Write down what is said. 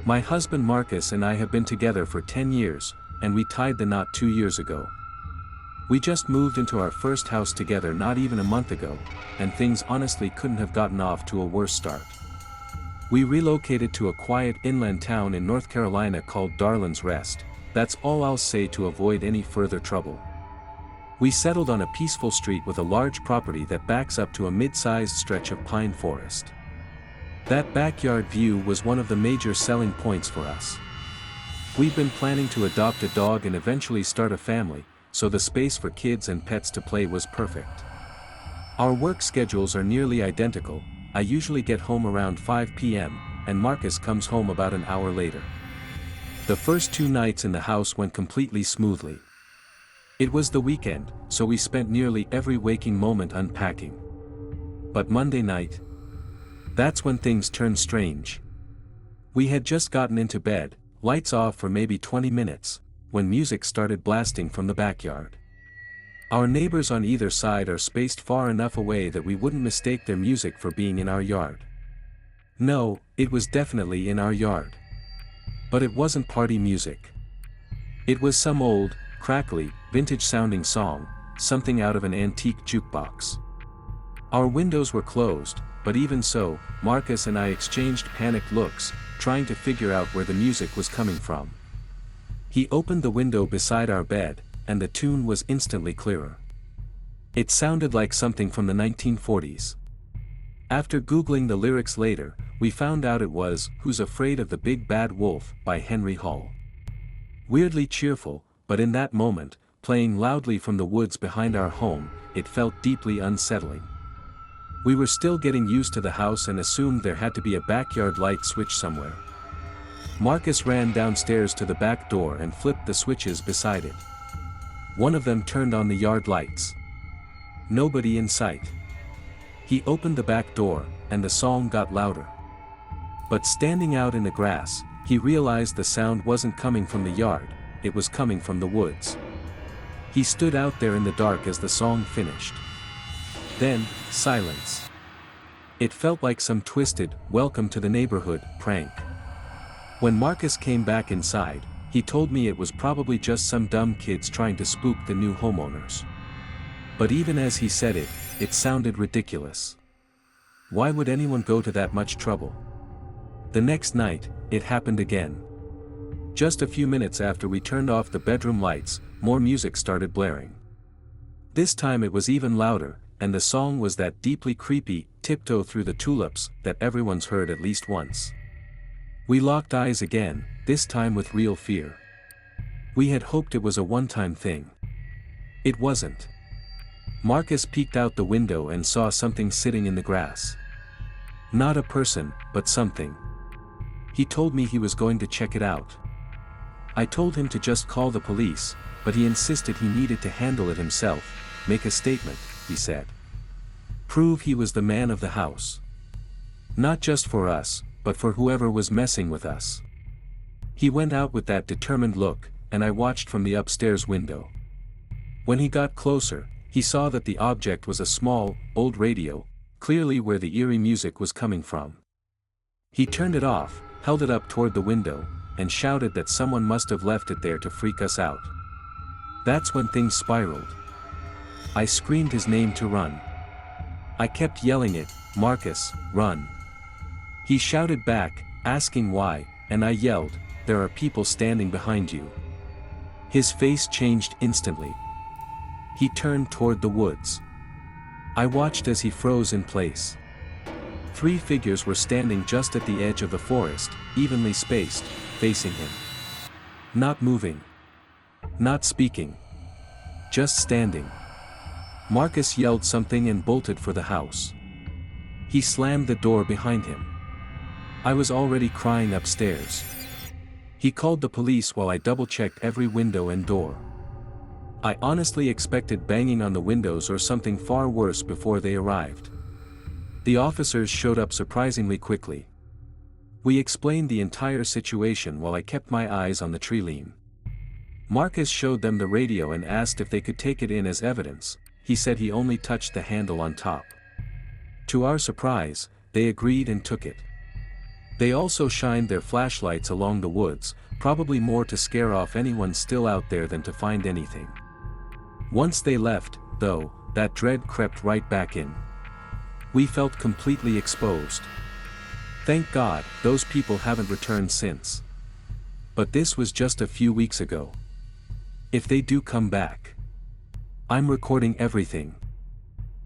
My husband Marcus and I have been together for 10 years, and we tied the knot 2 years ago. We just moved into our first house together not even a month ago, and things honestly couldn't have gotten off to a worse start. We relocated to a quiet inland town in North Carolina called Darlin's Rest. That's all I'll say to avoid any further trouble. We settled on a peaceful street with a large property that backs up to a mid-sized stretch of pine forest. That backyard view was one of the major selling points for us. We've been planning to adopt a dog and eventually start a family, so the space for kids and pets to play was perfect. Our work schedules are nearly identical. I usually get home around 5 p.m., and Marcus comes home about an hour later. The first 2 nights in the house went completely smoothly. It was the weekend, so we spent nearly every waking moment unpacking. But Monday night, that's when things turned strange. We had just gotten into bed, lights off for maybe 20 minutes, when music started blasting from the backyard. Our neighbors on either side are spaced far enough away that we wouldn't mistake their music for being in our yard. No, it was definitely in our yard. But it wasn't party music. It was some old, crackly, vintage-sounding song, something out of an antique jukebox. Our windows were closed, but even so, Marcus and I exchanged panicked looks, trying to figure out where the music was coming from. He opened the window beside our bed, and the tune was instantly clearer. It sounded like something from the 1940s. After Googling the lyrics later, we found out it was "Who's Afraid of the Big Bad Wolf" by Henry Hall. Weirdly cheerful, but in that moment, playing loudly from the woods behind our home, it felt deeply unsettling. We were still getting used to the house and assumed there had to be a backyard light switch somewhere. Marcus ran downstairs to the back door and flipped the switches beside it. One of them turned on the yard lights. Nobody in sight. He opened the back door, and the song got louder. But standing out in the grass, he realized the sound wasn't coming from the yard, it was coming from the woods. He stood out there in the dark as the song finished. Then, silence. It felt like some twisted, "welcome to the neighborhood" prank. When Marcus came back inside, he told me it was probably just some dumb kids trying to spook the new homeowners. But even as he said it, it sounded ridiculous. Why would anyone go to that much trouble? The next night, it happened again. Just a few minutes after we turned off the bedroom lights, more music started blaring. This time it was even louder, and the song was that deeply creepy "Tiptoe Through the Tulips" that everyone's heard at least once. We locked eyes again, this time with real fear. We had hoped it was a one-time thing. It wasn't. Marcus peeked out the window and saw something sitting in the grass. Not a person, but something. He told me he was going to check it out. I told him to just call the police, but he insisted he needed to handle it himself, make a statement, he said. Prove he was the man of the house. Not just for us, but for whoever was messing with us. He went out with that determined look, and I watched from the upstairs window. When he got closer, he saw that the object was a small, old radio, clearly where the eerie music was coming from. He turned it off, held it up toward the window, and shouted that someone must have left it there to freak us out. That's when things spiraled. I screamed his name to run. I kept yelling it, "Marcus, run." He shouted back, asking why, and I yelled, "There are people standing behind you." His face changed instantly. He turned toward the woods. I watched as he froze in place. 3 figures were standing just at the edge of the forest, evenly spaced, facing him. Not moving. Not speaking. Just standing. Marcus yelled something and bolted for the house. He slammed the door behind him. I was already crying upstairs. He called the police while I double-checked every window and door. I honestly expected banging on the windows or something far worse before they arrived. The officers showed up surprisingly quickly. We explained the entire situation while I kept my eyes on the tree line. Marcus showed them the radio and asked if they could take it in as evidence. He said he only touched the handle on top. To our surprise, they agreed and took it. They also shined their flashlights along the woods, probably more to scare off anyone still out there than to find anything. Once they left, though, that dread crept right back in. We felt completely exposed. Thank God, those people haven't returned since. But this was just a few weeks ago. If they do come back, I'm recording everything.